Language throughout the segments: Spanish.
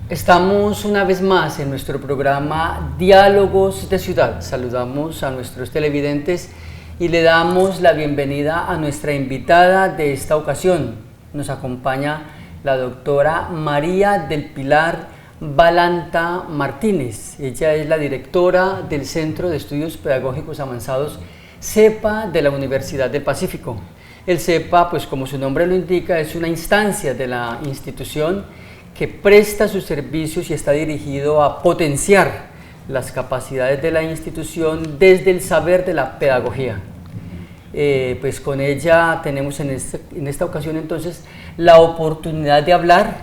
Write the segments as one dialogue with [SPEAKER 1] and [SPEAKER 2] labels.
[SPEAKER 1] Estamos una vez más en nuestro programa Diálogos de Ciudad. Saludamos a nuestros televidentes y le damos la bienvenida a nuestra invitada de esta ocasión. Nos acompaña la doctora María del Pilar Balanta Martínez. Ella es la directora del Centro de Estudios Pedagógicos Avanzados CEPA de la Universidad del Pacífico. El CEPA, pues como su nombre lo indica, es una instancia de la institución que presta sus servicios y está dirigido a potenciar las capacidades de la institución desde el saber de la pedagogía. Pues con ella tenemos en esta ocasión entonces la oportunidad de hablar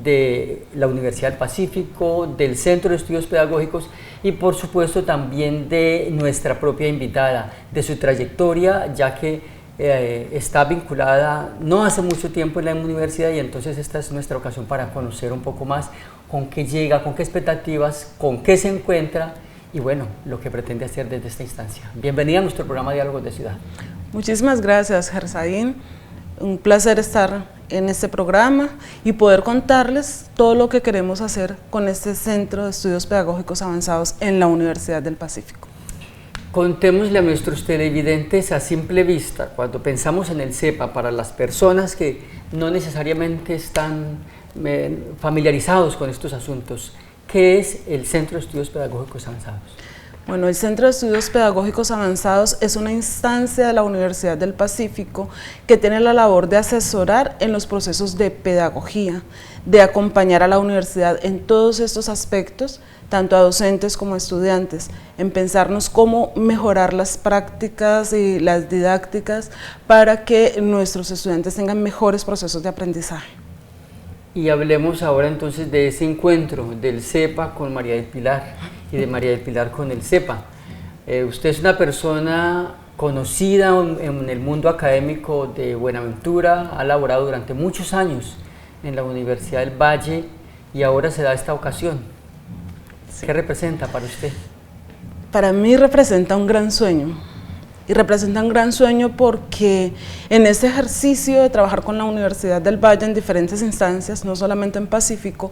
[SPEAKER 1] de la Universidad del Pacífico, del Centro de Estudios Pedagógicos y por supuesto también de nuestra propia invitada, de su trayectoria, ya que está vinculada no hace mucho tiempo en la universidad y entonces esta es nuestra ocasión para conocer un poco más con qué llega, con qué expectativas, con qué se encuentra y bueno, lo que pretende hacer desde esta instancia. Bienvenida a nuestro programa Diálogos de Ciudad.
[SPEAKER 2] Muchísimas gracias, Gersaín. Un placer estar en este programa y poder contarles todo lo que queremos hacer con este Centro de Estudios Pedagógicos Avanzados en la Universidad del Pacífico.
[SPEAKER 1] Contémosle a nuestros televidentes a simple vista, cuando pensamos en el CEPA, para las personas que no necesariamente están familiarizados con estos asuntos, ¿qué es el Centro de Estudios Pedagógicos Avanzados?
[SPEAKER 2] Bueno, el Centro de Estudios Pedagógicos Avanzados es una instancia de la Universidad del Pacífico que tiene la labor de asesorar en los procesos de pedagogía, de acompañar a la universidad en todos estos aspectos, tanto a docentes como a estudiantes, en pensarnos cómo mejorar las prácticas y las didácticas para que nuestros estudiantes tengan mejores procesos de aprendizaje.
[SPEAKER 1] Y hablemos ahora entonces de ese encuentro del CEPA con María del Pilar y de María del Pilar con el CEPA. Usted es una persona conocida en el mundo académico de Buenaventura, ha laborado durante muchos años en la Universidad del Valle y ahora se da esta ocasión. ¿Qué representa para usted?
[SPEAKER 2] Para mí representa un gran sueño, y representa un gran sueño porque en este ejercicio de trabajar con la Universidad del Valle en diferentes instancias, no solamente en Pacífico,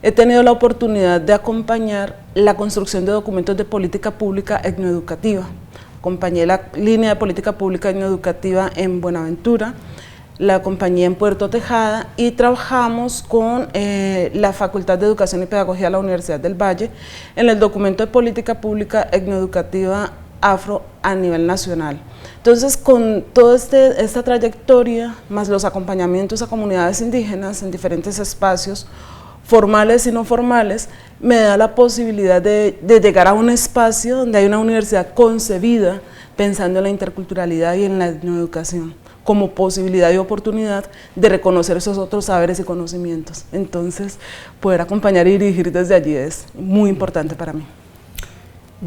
[SPEAKER 2] he tenido la oportunidad de acompañar la construcción de documentos de política pública etnoeducativa. Acompañé la línea de política pública etnoeducativa en Buenaventura, la acompañé en Puerto Tejada y trabajamos con la Facultad de Educación y Pedagogía de la Universidad del Valle en el documento de política pública etnoeducativa afro a nivel nacional. Entonces, con toda esta trayectoria, más los acompañamientos a comunidades indígenas en diferentes espacios, formales y no formales, me da la posibilidad de llegar a un espacio donde hay una universidad concebida pensando en la interculturalidad y en la etnoeducación, como posibilidad y oportunidad de reconocer esos otros saberes y conocimientos. Entonces, poder acompañar y dirigir desde allí es muy importante para mí.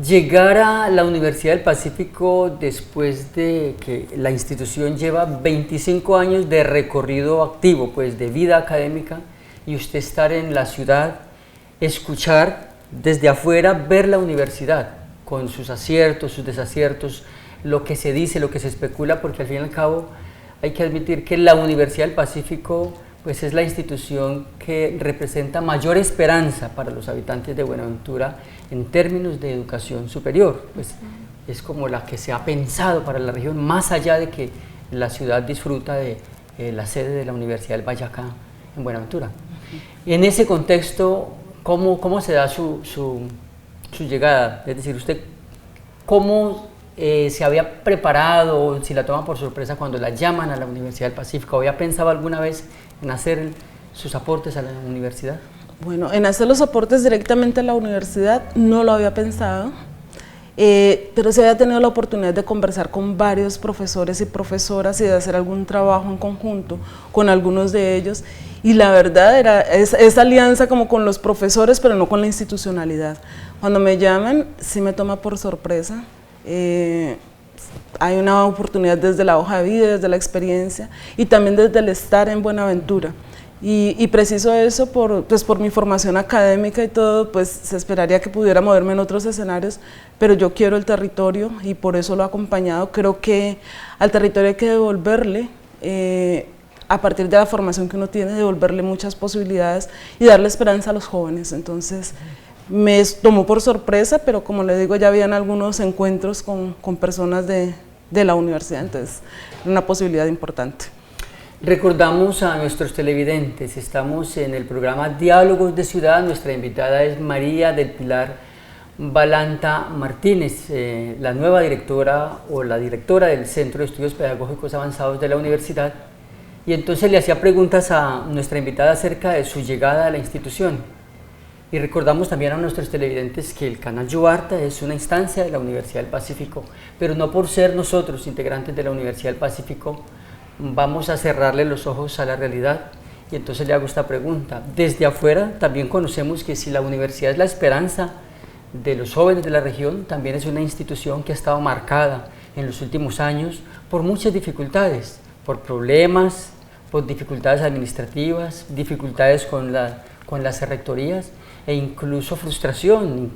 [SPEAKER 1] Llegar a la Universidad del Pacífico después de que la institución lleva 25 años de recorrido activo, pues de vida académica, y usted estar en la ciudad, escuchar desde afuera, ver la universidad con sus aciertos, sus desaciertos, lo que se dice, lo que se especula, porque al fin y al cabo hay que admitir que la Universidad del Pacífico pues es la institución que representa mayor esperanza para los habitantes de Buenaventura en términos de educación superior, pues es como la que se ha pensado para la región, más allá de que la ciudad disfruta de la sede de la Universidad del Valle acá en Buenaventura. Y en ese contexto, ¿cómo se da su llegada? Es decir, usted, ¿cómo se había preparado, si la toman por sorpresa cuando la llaman a la Universidad del Pacífico? ¿Había pensado alguna vez en hacer sus aportes a la universidad?
[SPEAKER 2] Bueno, en hacer los aportes directamente a la universidad no lo había pensado, pero sí había tenido la oportunidad de conversar con varios profesores y profesoras y de hacer algún trabajo en conjunto con algunos de ellos, y la verdad era esa alianza como con los profesores, pero no con la institucionalidad, Cuando me llaman, sí me toma por sorpresa. Hay una oportunidad desde la hoja de vida, desde la experiencia y también desde el estar en Buenaventura. Y preciso eso por mi formación académica y todo, pues se esperaría que pudiera moverme en otros escenarios, pero yo quiero el territorio y por eso lo he acompañado. Creo que al territorio hay que devolverle, a partir de la formación que uno tiene, devolverle muchas posibilidades y darle esperanza a los jóvenes. Entonces, me tomó por sorpresa, pero como le digo, ya habían algunos encuentros con personas de la universidad, entonces una posibilidad importante.
[SPEAKER 1] Recordamos a nuestros televidentes, estamos en el programa Diálogos de Ciudad, nuestra invitada es María del Pilar Balanta Martínez, la nueva directora o la directora del Centro de Estudios Pedagógicos Avanzados de la universidad, y entonces le hacía preguntas a nuestra invitada acerca de su llegada a la institución. Y recordamos también a nuestros televidentes que el canal Yubarta es una instancia de la Universidad del Pacífico, pero no por ser nosotros integrantes de la Universidad del Pacífico vamos a cerrarle los ojos a la realidad. Y entonces le hago esta pregunta. Desde afuera también conocemos que si la universidad es la esperanza de los jóvenes de la región, también es una institución que ha estado marcada en los últimos años por muchas dificultades, por problemas, por dificultades administrativas, dificultades con las rectorías e incluso frustración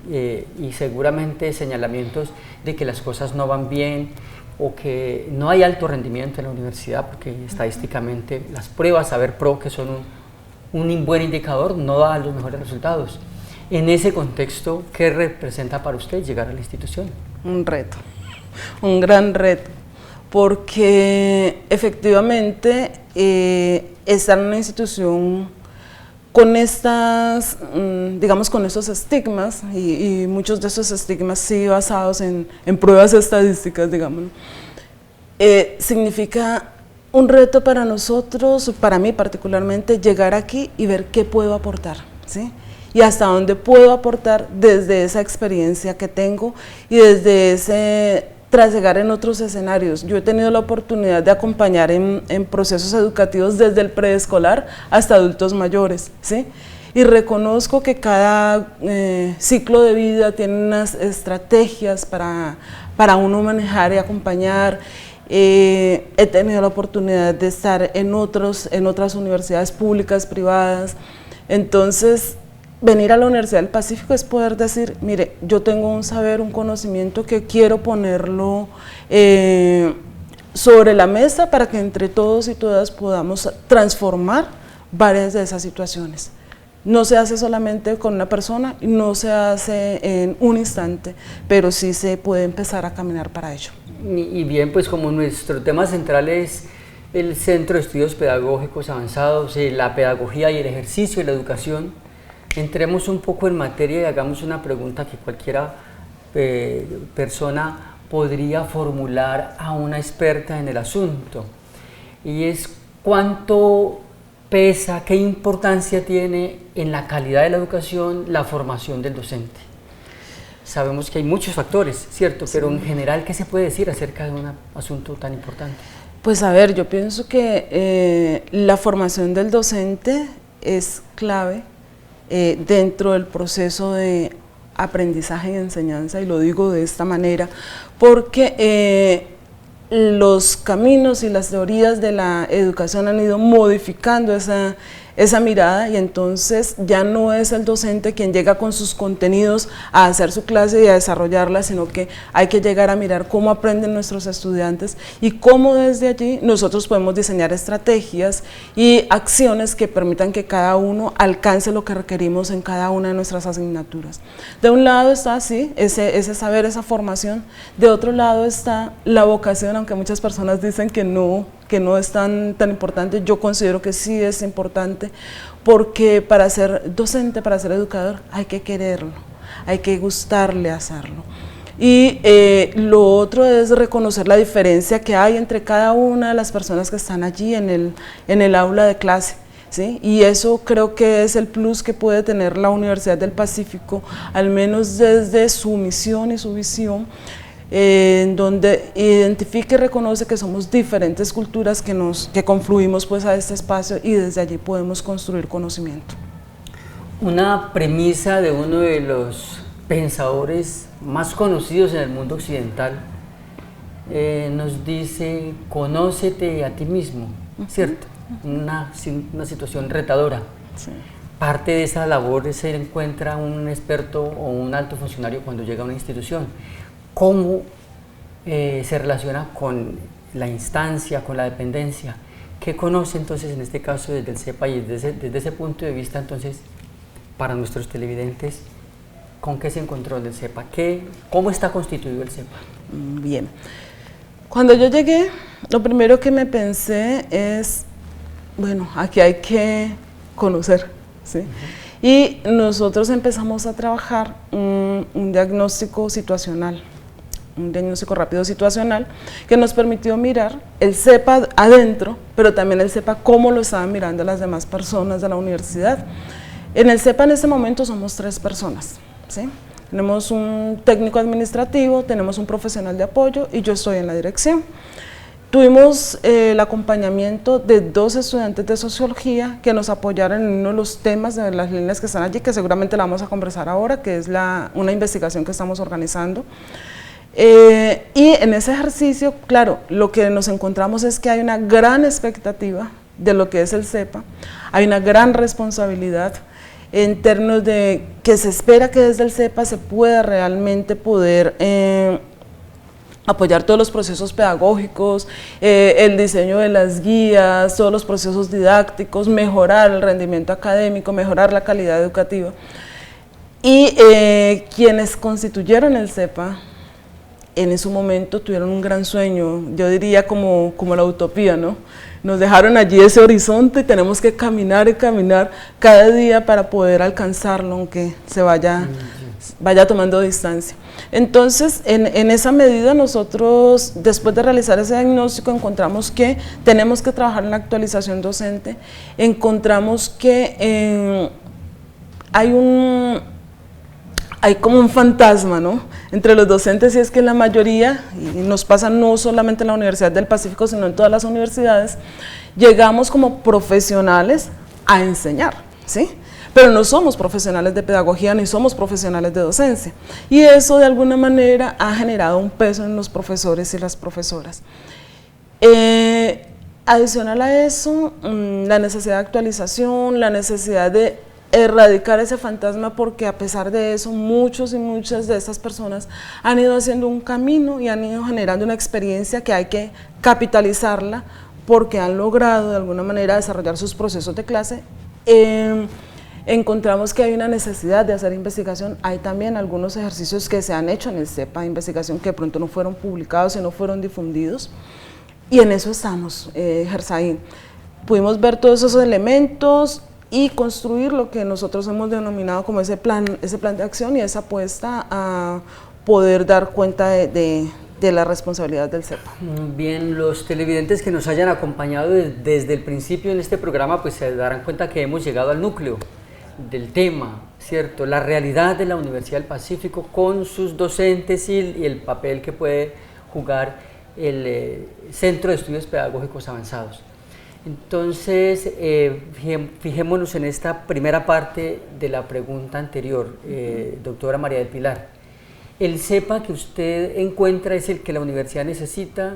[SPEAKER 1] y seguramente señalamientos de que las cosas no van bien o que no hay alto rendimiento en la universidad, porque estadísticamente las pruebas Saber Pro, que son un buen indicador, no da los mejores resultados. En ese contexto, ¿qué representa para usted llegar a la institución?
[SPEAKER 2] Un reto, un gran reto, porque efectivamente estar en una institución con estas, digamos, con estos estigmas, y muchos de esos estigmas sí basados en pruebas estadísticas, digamos, significa un reto para nosotros, para mí particularmente, llegar aquí y ver qué puedo aportar, ¿sí? Y hasta dónde puedo aportar desde esa experiencia que tengo y desde ese trasegar en otros escenarios. Yo he tenido la oportunidad de acompañar en procesos educativos desde el preescolar hasta adultos mayores, ¿sí? Y reconozco que cada ciclo de vida tiene unas estrategias para uno manejar y acompañar. He tenido la oportunidad de estar en otras universidades públicas, privadas. Entonces, venir a la Universidad del Pacífico es poder decir, mire, yo tengo un saber, un conocimiento que quiero ponerlo sobre la mesa para que entre todos y todas podamos transformar varias de esas situaciones. No se hace solamente con una persona, no se hace en un instante, pero sí se puede empezar a caminar para ello.
[SPEAKER 1] Y bien, pues como nuestro tema central es el Centro de Estudios Pedagógicos Avanzados, la pedagogía y el ejercicio de la educación, entremos un poco en materia y hagamos una pregunta que cualquiera persona podría formular a una experta en el asunto, y es ¿cuánto pesa, qué importancia tiene en la calidad de la educación la formación del docente? Sabemos que hay muchos factores, ¿cierto? Pero en general, ¿qué se puede decir acerca de un asunto tan importante?
[SPEAKER 2] Pues a ver, yo pienso que la formación del docente es clave dentro del proceso de aprendizaje y enseñanza, y lo digo de esta manera porque los caminos y las teorías de la educación han ido modificando esa mirada, y entonces ya no es el docente quien llega con sus contenidos a hacer su clase y a desarrollarla, sino que hay que llegar a mirar cómo aprenden nuestros estudiantes y cómo desde allí nosotros podemos diseñar estrategias y acciones que permitan que cada uno alcance lo que requerimos en cada una de nuestras asignaturas. De un lado está así, ese saber, esa formación; de otro lado está la vocación, aunque muchas personas dicen que no es tan importante. Yo considero que sí es importante, porque para ser docente, para ser educador, hay que quererlo, hay que gustarle hacerlo. Y lo otro es reconocer la diferencia que hay entre cada una de las personas que están allí en el aula de clase, ¿sí? Y eso creo que es el plus que puede tener la Universidad del Pacífico, al menos desde su misión y su visión, en donde identifica y reconoce que somos diferentes culturas que confluimos pues a este espacio, y desde allí podemos construir conocimiento.
[SPEAKER 1] Una premisa de uno de los pensadores más conocidos en el mundo occidental, nos dice: conócete a ti mismo, ¿cierto? Una situación retadora.
[SPEAKER 2] Sí.
[SPEAKER 1] Parte de esa labor se encuentra un experto o un alto funcionario cuando llega a una institución. ¿Cómo se relaciona con la instancia, con la dependencia? ¿Qué conoce entonces en este caso desde el CEPA y desde ese punto de vista entonces para nuestros televidentes? ¿Con qué se encontró en el CEPA? ¿Cómo está constituido el CEPA?
[SPEAKER 2] Bien, cuando yo llegué, lo primero que me pensé es, bueno, aquí hay que conocer, ¿sí? Y nosotros empezamos a trabajar un diagnóstico situacional, un diagnóstico rápido situacional, que nos permitió mirar el CEPA adentro, pero también el CEPA cómo lo estaban mirando las demás personas de la universidad. En el CEPA en este momento somos 3 personas, ¿sí? Tenemos un técnico administrativo, tenemos un profesional de apoyo y yo estoy en la dirección. Tuvimos el acompañamiento de 2 estudiantes de sociología que nos apoyaron en uno de los temas de las líneas que están allí, que seguramente la vamos a conversar ahora, que es una investigación que estamos organizando. Y en ese ejercicio, claro, lo que nos encontramos es que hay una gran expectativa de lo que es el CEPA, hay una gran responsabilidad en términos de que se espera que desde el CEPA se pueda realmente poder apoyar todos los procesos pedagógicos, el diseño de las guías, todos los procesos didácticos, mejorar el rendimiento académico, mejorar la calidad educativa. Y quienes constituyeron el CEPA en ese momento tuvieron un gran sueño, yo diría como la utopía, ¿no? Nos dejaron allí ese horizonte y tenemos que caminar y caminar cada día para poder alcanzarlo, aunque se vaya tomando distancia. Entonces, en esa medida nosotros, después de realizar ese diagnóstico, encontramos que tenemos que trabajar en la actualización docente, encontramos que hay como un fantasma, ¿no?, entre los docentes, y es que la mayoría, y nos pasa no solamente en la Universidad del Pacífico, sino en todas las universidades, llegamos como profesionales a enseñar, ¿sí? Pero no somos profesionales de pedagogía ni somos profesionales de docencia. Y eso de alguna manera ha generado un peso en los profesores y las profesoras. Adicional a eso, la necesidad de actualización, la necesidad de erradicar ese fantasma, porque a pesar de eso muchos y muchas de estas personas han ido haciendo un camino y han ido generando una experiencia que hay que capitalizarla, porque han logrado de alguna manera desarrollar sus procesos de clase. Encontramos que hay una necesidad de hacer investigación. Hay también algunos ejercicios que se han hecho en el CEPA de investigación que de pronto no fueron publicados y no fueron difundidos, y en eso estamos, Gersaín. Pudimos ver todos esos elementos y construir lo que nosotros hemos denominado como ese plan de acción y esa apuesta a poder dar cuenta de la responsabilidad del CEPA.
[SPEAKER 1] Bien, los televidentes que nos hayan acompañado desde el principio en este programa, pues se darán cuenta que hemos llegado al núcleo del tema, ¿cierto? La realidad de la Universidad del Pacífico con sus docentes y el papel que puede jugar el Centro de Estudios Pedagógicos Avanzados. Entonces, fijémonos en esta primera parte de la pregunta anterior, doctora María del Pilar. ¿El CEPA que usted encuentra es el que la universidad necesita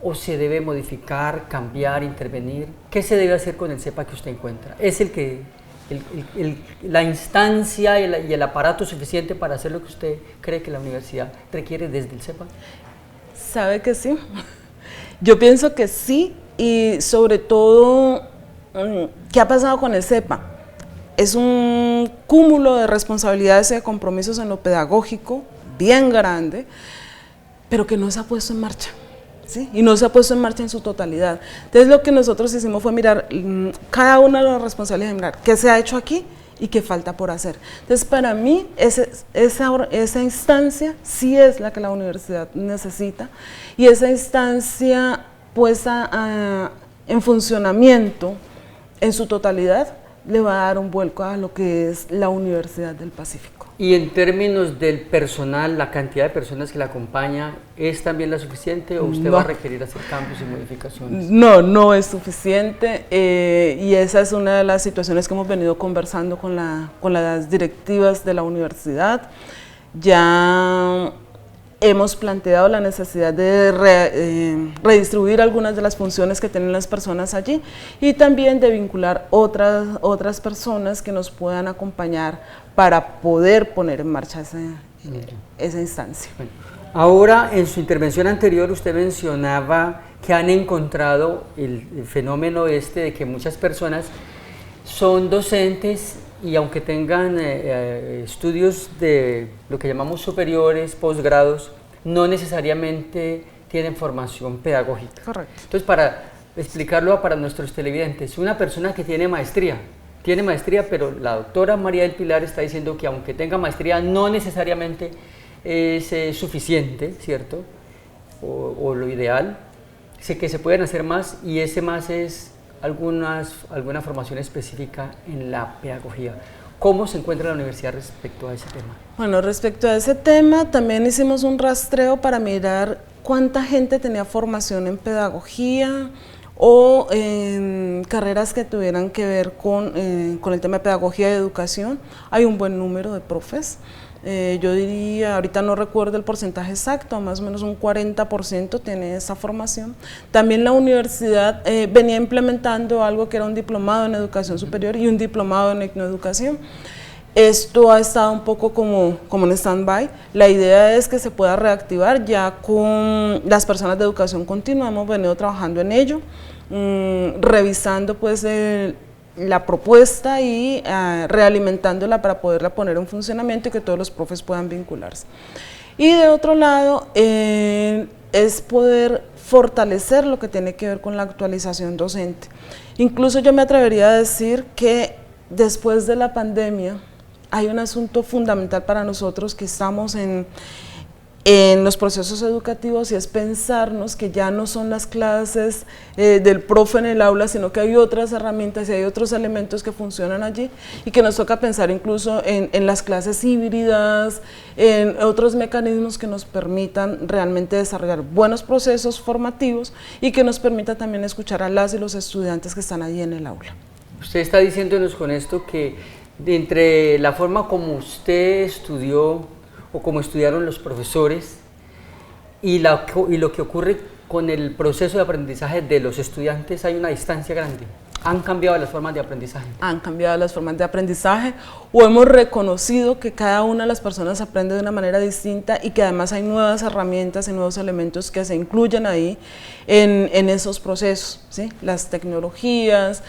[SPEAKER 1] o se debe modificar, cambiar, intervenir? ¿Qué se debe hacer con el CEPA que usted encuentra? ¿Es la instancia y el aparato suficiente para hacer lo que usted cree que la universidad requiere desde el CEPA?
[SPEAKER 2] ¿Sabe que sí? Yo pienso que sí. Y sobre todo, ¿qué ha pasado con el CEPA? Es un cúmulo de responsabilidades y de compromisos en lo pedagógico, bien grande, pero que no se ha puesto en marcha, ¿sí? Y no se ha puesto en marcha en su totalidad. Entonces lo que nosotros hicimos fue mirar cada una de las responsabilidades, mirar qué se ha hecho aquí y qué falta por hacer. Entonces para mí esa instancia sí es la que la universidad necesita, y esa instancia puesta en funcionamiento en su totalidad le va a dar un vuelco a lo que es la Universidad del Pacífico.
[SPEAKER 1] Y en términos del personal, la cantidad de personas que la acompaña, ¿es también la suficiente o usted va a requerir hacer cambios y modificaciones?
[SPEAKER 2] No, no es suficiente, y esa es una de las situaciones que hemos venido conversando con las directivas de la universidad. ya hemos planteado la necesidad de redistribuir algunas de las funciones que tienen las personas allí y también de vincular otras personas que nos puedan acompañar para poder poner en marcha esa instancia.
[SPEAKER 1] Bueno, ahora, en su intervención anterior, usted mencionaba que han encontrado el fenómeno de que muchas personas son docentes y aunque tengan estudios de lo que llamamos superiores, posgrados, no necesariamente tienen formación pedagógica.
[SPEAKER 2] Correcto.
[SPEAKER 1] Entonces, para explicarlo para nuestros televidentes, una persona que tiene maestría, pero la doctora María del Pilar está diciendo que aunque tenga maestría, no necesariamente es suficiente, ¿cierto? O lo ideal, sé que se pueden hacer más y ese más es alguna formación específica en la pedagogía. ¿Cómo se encuentra la universidad respecto a ese tema?
[SPEAKER 2] Bueno, respecto a ese tema, también hicimos un rastreo para mirar cuánta gente tenía formación en pedagogía o en carreras que tuvieran que ver con el tema de pedagogía y educación. Hay un buen número de profes. Yo diría, ahorita no recuerdo el porcentaje exacto, más o menos un 40% tiene esa formación. También la universidad venía implementando algo que era un diplomado en educación superior y un diplomado en etnoeducación. Esto ha estado un poco como en stand-by. La idea es que se pueda reactivar ya con las personas de educación continua, hemos venido trabajando en ello, revisando pues la propuesta y realimentándola para poderla poner en funcionamiento y que todos los profes puedan vincularse. Y de otro lado, es poder fortalecer lo que tiene que ver con la actualización docente. Incluso yo me atrevería a decir que después de la pandemia hay un asunto fundamental para nosotros que estamos en los procesos educativos y es pensarnos que ya no son las clases del profe en el aula, sino que hay otras herramientas y hay otros elementos que funcionan allí y que nos toca pensar incluso en las clases híbridas, en otros mecanismos que nos permitan realmente desarrollar buenos procesos formativos y que nos permita también escuchar a las y los estudiantes que están allí en el aula.
[SPEAKER 1] Usted está diciéndonos con esto que entre la forma como usted estudió o como estudiaron los profesores y lo que ocurre con el proceso de aprendizaje de los estudiantes hay una distancia grande. ¿Han cambiado las formas de aprendizaje?
[SPEAKER 2] Han cambiado las formas de aprendizaje o hemos reconocido que cada una de las personas aprende de una manera distinta y que además hay nuevas herramientas y nuevos elementos que se incluyen ahí en esos procesos, ¿sí? Las tecnologías,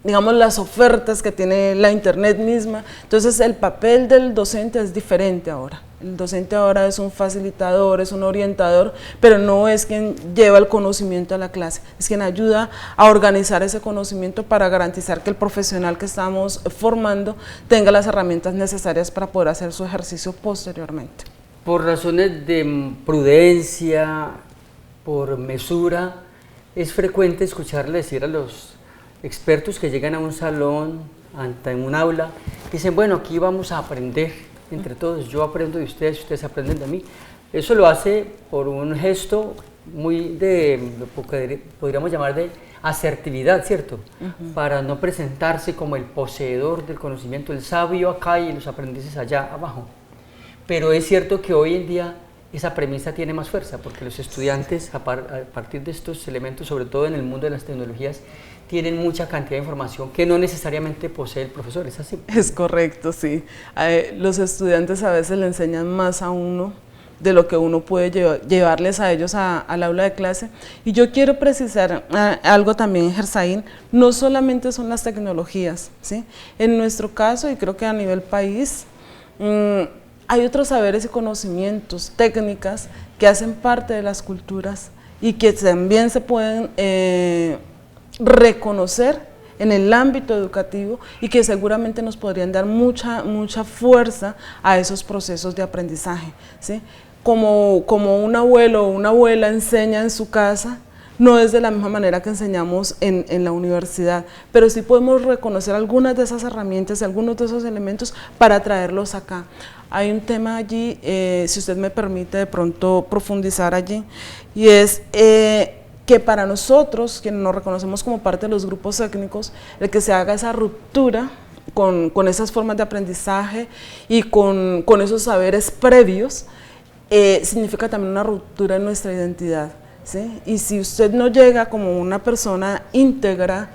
[SPEAKER 2] digamos, las ofertas que tiene la internet misma. Entonces el papel del docente es diferente ahora. El docente ahora es un facilitador, es un orientador, pero no es quien lleva el conocimiento a la clase, es quien ayuda a organizar ese conocimiento para garantizar que el profesional que estamos formando tenga las herramientas necesarias para poder hacer su ejercicio posteriormente.
[SPEAKER 1] Por razones de prudencia, por mesura, es frecuente escucharle decir a los expertos que llegan a un salón, en un aula, dicen, bueno, aquí vamos a aprender entre todos, yo aprendo de ustedes, ustedes aprenden de mí. Eso lo hace por un gesto muy podríamos llamar de asertividad, ¿cierto? Para no presentarse como el poseedor del conocimiento, el sabio acá y los aprendices allá abajo. Pero es cierto que hoy en día esa premisa tiene más fuerza, porque los estudiantes, a partir de estos elementos, sobre todo en el mundo de las tecnologías, tienen mucha cantidad de información que no necesariamente posee el profesor, ¿es así?
[SPEAKER 2] Es correcto, sí. Los estudiantes a veces le enseñan más a uno de lo que uno puede llevarles a ellos al aula de clase. Y yo quiero precisar algo también, Gersaín, no solamente son las tecnologías, ¿sí? En nuestro caso, y creo que a nivel país, hay otros saberes y conocimientos, técnicas, que hacen parte de las culturas y que también se pueden reconocer en el ámbito educativo y que seguramente nos podrían dar mucha fuerza a esos procesos de aprendizaje, ¿sí? Como un abuelo o una abuela enseña en su casa, no es de la misma manera que enseñamos en la universidad, pero sí podemos reconocer algunas de esas herramientas, algunos de esos elementos para traerlos acá. Hay un tema allí, si usted me permite de pronto profundizar allí, y es que para nosotros, quienes nos reconocemos como parte de los grupos técnicos, el que se haga esa ruptura con esas formas de aprendizaje y con esos saberes previos, significa también una ruptura en nuestra identidad, ¿sí? Y si usted no llega como una persona íntegra,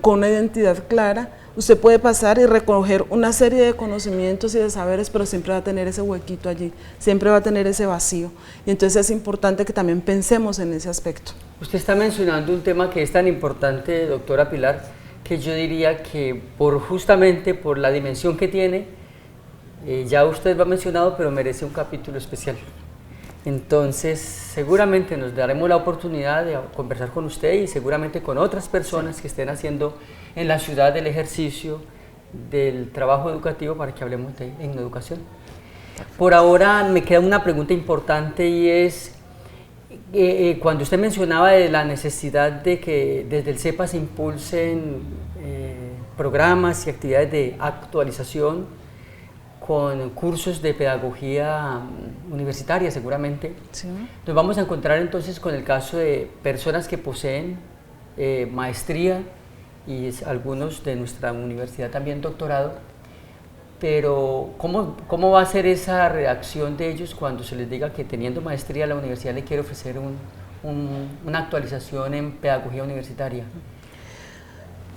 [SPEAKER 2] con una identidad clara, usted puede pasar y recoger una serie de conocimientos y de saberes, pero siempre va a tener ese huequito allí, siempre va a tener ese vacío. Y entonces es importante que también pensemos en ese aspecto.
[SPEAKER 1] Usted está mencionando un tema que es tan importante, doctora Pilar, que yo diría que justamente por la dimensión que tiene, ya usted lo ha mencionado, pero merece un capítulo especial. Entonces, seguramente nos daremos la oportunidad de conversar con usted y seguramente con otras personas que estén haciendo en la ciudad del ejercicio del trabajo educativo para que hablemos de educación. Por ahora me queda una pregunta importante y es, cuando usted mencionaba de la necesidad de que desde el CEPA se impulsen programas y actividades de actualización con cursos de pedagogía universitaria seguramente, sí. Nos vamos a encontrar entonces con el caso de personas que poseen maestría y algunos de nuestra universidad también doctorado, pero ¿cómo va a ser esa reacción de ellos cuando se les diga que teniendo maestría la universidad le quiere ofrecer una actualización en pedagogía universitaria?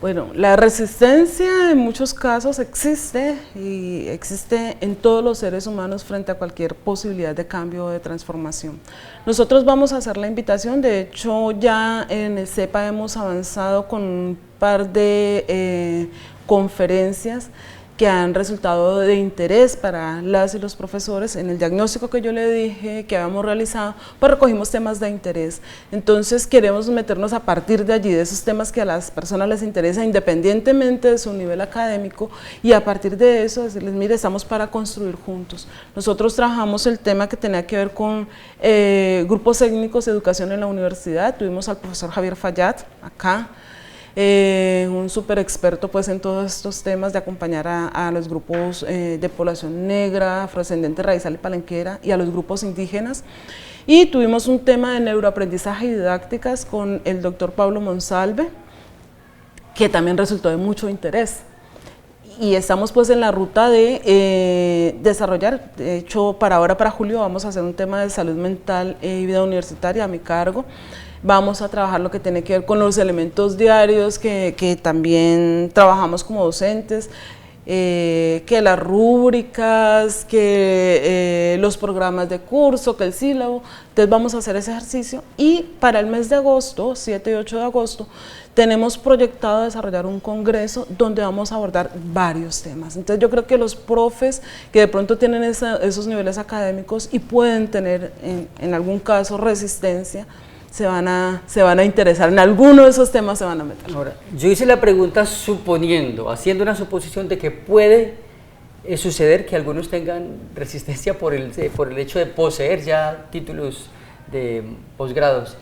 [SPEAKER 2] Bueno, la resistencia en muchos casos existe y existe en todos los seres humanos frente a cualquier posibilidad de cambio o de transformación. Nosotros vamos a hacer la invitación, de hecho ya en el CEPA hemos avanzado con un par de conferencias que han resultado de interés para las y los profesores. En el diagnóstico que yo le dije que habíamos realizado, pues recogimos temas de interés. Entonces queremos meternos a partir de allí, de esos temas que a las personas les interesan, independientemente de su nivel académico, y a partir de eso decirles, mire, estamos para construir juntos. Nosotros trabajamos el tema que tenía que ver con grupos técnicos de educación en la universidad. Tuvimos al profesor Javier Fallat acá, un súper experto pues en todos estos temas de acompañar a los grupos de población negra, afrodescendente, raizal y palenquera, y a los grupos indígenas. Y tuvimos un tema de neuroaprendizaje y didácticas con el doctor Pablo Monsalve, que también resultó de mucho interés. Y estamos pues en la ruta de desarrollar, de hecho para julio vamos a hacer un tema de salud mental y vida universitaria a mi cargo. Vamos a trabajar lo que tiene que ver con los elementos diarios que también trabajamos como docentes, que las rúbricas, que los programas de curso, que el sílabo. Entonces vamos a hacer ese ejercicio y para el mes de agosto, 7 y 8 de agosto, tenemos proyectado desarrollar un congreso donde vamos a abordar varios temas. Entonces yo creo que los profes que de pronto tienen esos niveles académicos y pueden tener en algún caso resistencia, se van a interesar en alguno de esos temas, se van a meter.
[SPEAKER 1] Ahora, yo hice la pregunta haciendo una suposición de que puede suceder que algunos tengan resistencia por el hecho de poseer ya títulos de posgrados,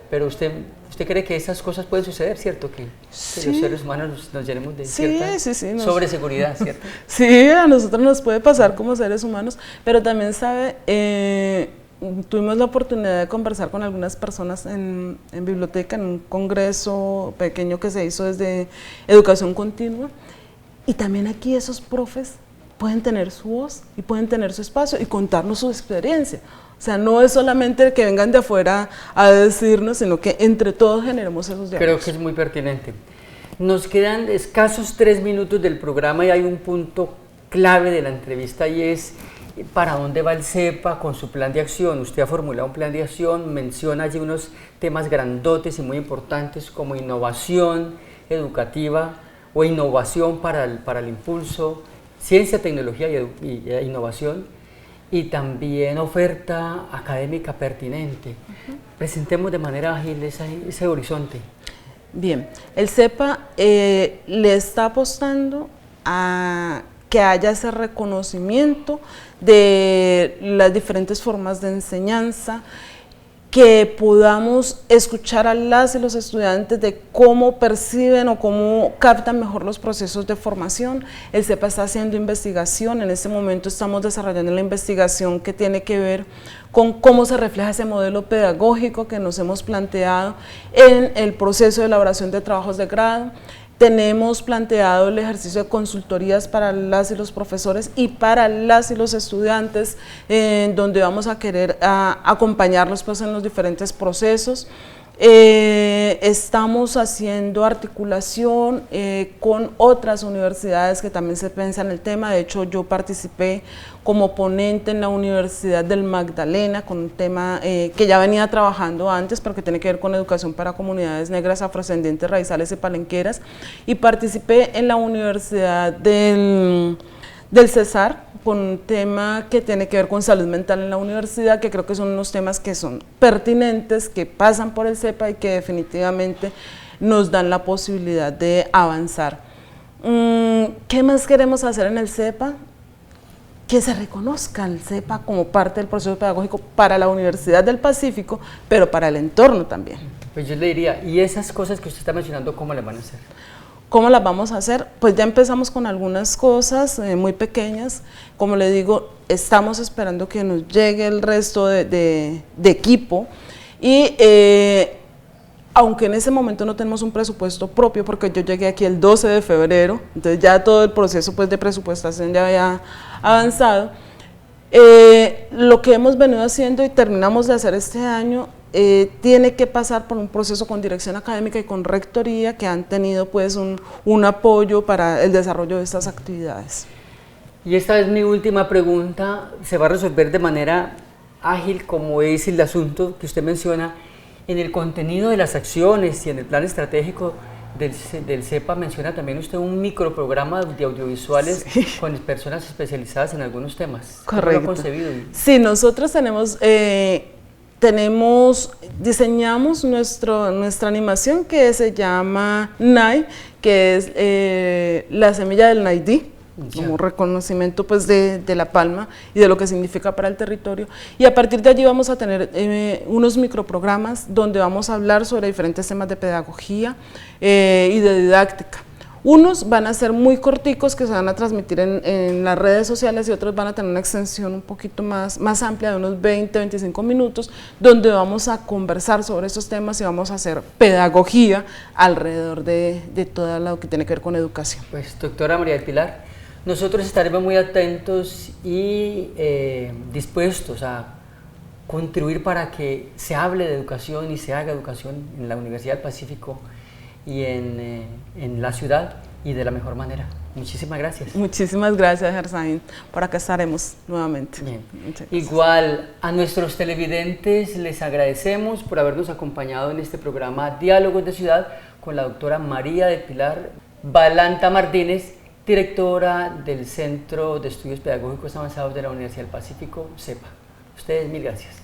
[SPEAKER 1] pero usted cree que esas cosas pueden suceder, ¿cierto? Que
[SPEAKER 2] sí.
[SPEAKER 1] Los seres humanos nos llenemos de cierta sobreseguridad, ¿cierto?
[SPEAKER 2] Sí, a nosotros nos puede pasar como seres humanos, pero también tuvimos la oportunidad de conversar con algunas personas en biblioteca, en un congreso pequeño que se hizo desde Educación Continua, y también aquí esos profes pueden tener su voz y pueden tener su espacio y contarnos su experiencia. O sea, no es solamente que vengan de afuera a decirnos, sino que entre todos generemos esos diálogos.
[SPEAKER 1] Creo que es muy pertinente. Nos quedan escasos 3 minutos del programa y hay un punto clave de la entrevista y es ¿para dónde va el CEPA con su plan de acción? Usted ha formulado un plan de acción, menciona allí unos temas grandotes y muy importantes como innovación educativa o innovación para el impulso, ciencia, tecnología y innovación, y también oferta académica pertinente. Presentemos de manera ágil ese horizonte.
[SPEAKER 2] Bien, el CEPA le está apostando a que haya ese reconocimiento de las diferentes formas de enseñanza, que podamos escuchar a las y los estudiantes de cómo perciben o cómo captan mejor los procesos de formación. El CEPA está haciendo investigación, en este momento estamos desarrollando la investigación que tiene que ver con cómo se refleja ese modelo pedagógico que nos hemos planteado en el proceso de elaboración de trabajos de grado. Tenemos planteado el ejercicio de consultorías para las y los profesores y para las y los estudiantes, donde vamos a querer acompañarlos pues, en los diferentes procesos. Estamos haciendo articulación con otras universidades que también se piensa en el tema. De hecho, yo participé como ponente en la Universidad del Magdalena con un tema que ya venía trabajando antes, pero que tiene que ver con educación para comunidades negras, afrodescendientes, raizales y palenqueras, y participé en la Universidad del Cesar con un tema que tiene que ver con salud mental en la universidad, que creo que son unos temas que son pertinentes, que pasan por el CEPA y que definitivamente nos dan la posibilidad de avanzar. ¿Qué más queremos hacer en el CEPA? Que se reconozca el CEPA como parte del proceso pedagógico para la Universidad del Pacífico, pero para el entorno también.
[SPEAKER 1] Pues yo le diría, ¿y esas cosas que usted está mencionando, cómo las van a hacer?
[SPEAKER 2] ¿Cómo las vamos a hacer? Pues ya empezamos con algunas cosas muy pequeñas. Como le digo, estamos esperando que nos llegue el resto de equipo y aunque en ese momento no tenemos un presupuesto propio, porque yo llegué aquí el 12 de febrero, entonces ya todo el proceso pues, de presupuestación ya había avanzado, lo que hemos venido haciendo y terminamos de hacer este año tiene que pasar por un proceso con dirección académica y con rectoría que han tenido pues un apoyo para el desarrollo de estas actividades.
[SPEAKER 1] Y esta es mi última pregunta, se va a resolver de manera ágil como es el asunto que usted menciona. En el contenido de las acciones y en el plan estratégico del CEPA menciona también usted un microprograma de audiovisuales con personas especializadas en algunos temas.
[SPEAKER 2] Correcto.
[SPEAKER 1] ¿Cómo lo ha concebido?
[SPEAKER 2] Sí, nosotros diseñamos nuestra animación que se llama NAI, que es la semilla del Naidí, como reconocimiento pues, de la palma y de lo que significa para el territorio. Y a partir de allí vamos a tener unos microprogramas donde vamos a hablar sobre diferentes temas de pedagogía y de didáctica. Unos van a ser muy corticos que se van a transmitir en las redes sociales y otros van a tener una extensión un poquito más amplia de unos 20-25 minutos donde vamos a conversar sobre esos temas y vamos a hacer pedagogía alrededor de todo lo que tiene que ver con educación.
[SPEAKER 1] Pues doctora María del Pilar, nosotros estaremos muy atentos y dispuestos a contribuir para que se hable de educación y se haga educación en la Universidad del Pacífico y en la ciudad y de la mejor manera. Muchísimas gracias.
[SPEAKER 2] Muchísimas gracias, Gersain. Por acá estaremos nuevamente.
[SPEAKER 1] Bien. Igual a nuestros televidentes les agradecemos por habernos acompañado en este programa Diálogos de Ciudad con la doctora María del Pilar Balanta Martínez, directora del Centro de Estudios Pedagógicos Avanzados de la Universidad del Pacífico, CEPA. Ustedes, mil gracias.